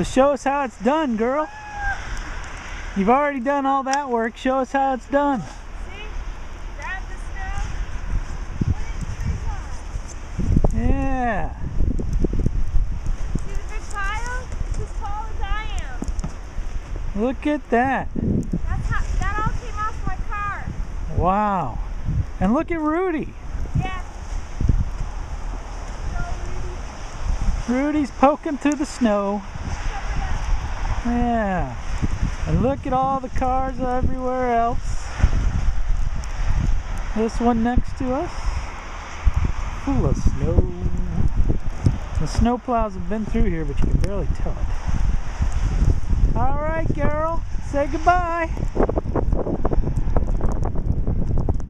So show us how it's done, girl. You've already done all that work. Show us how it's done. See? Grab the snow. Put it in the big pile. Yeah. See the big pile? It's as tall as I am. Look at that. That all came off my car. Wow. And look at Rudy. Yeah. Rudy's poking through the snow. Yeah. And look at all the cars everywhere else. This one next to us, full of snow. The snow plows have been through here, but you can barely tell it. All right, girl, say goodbye.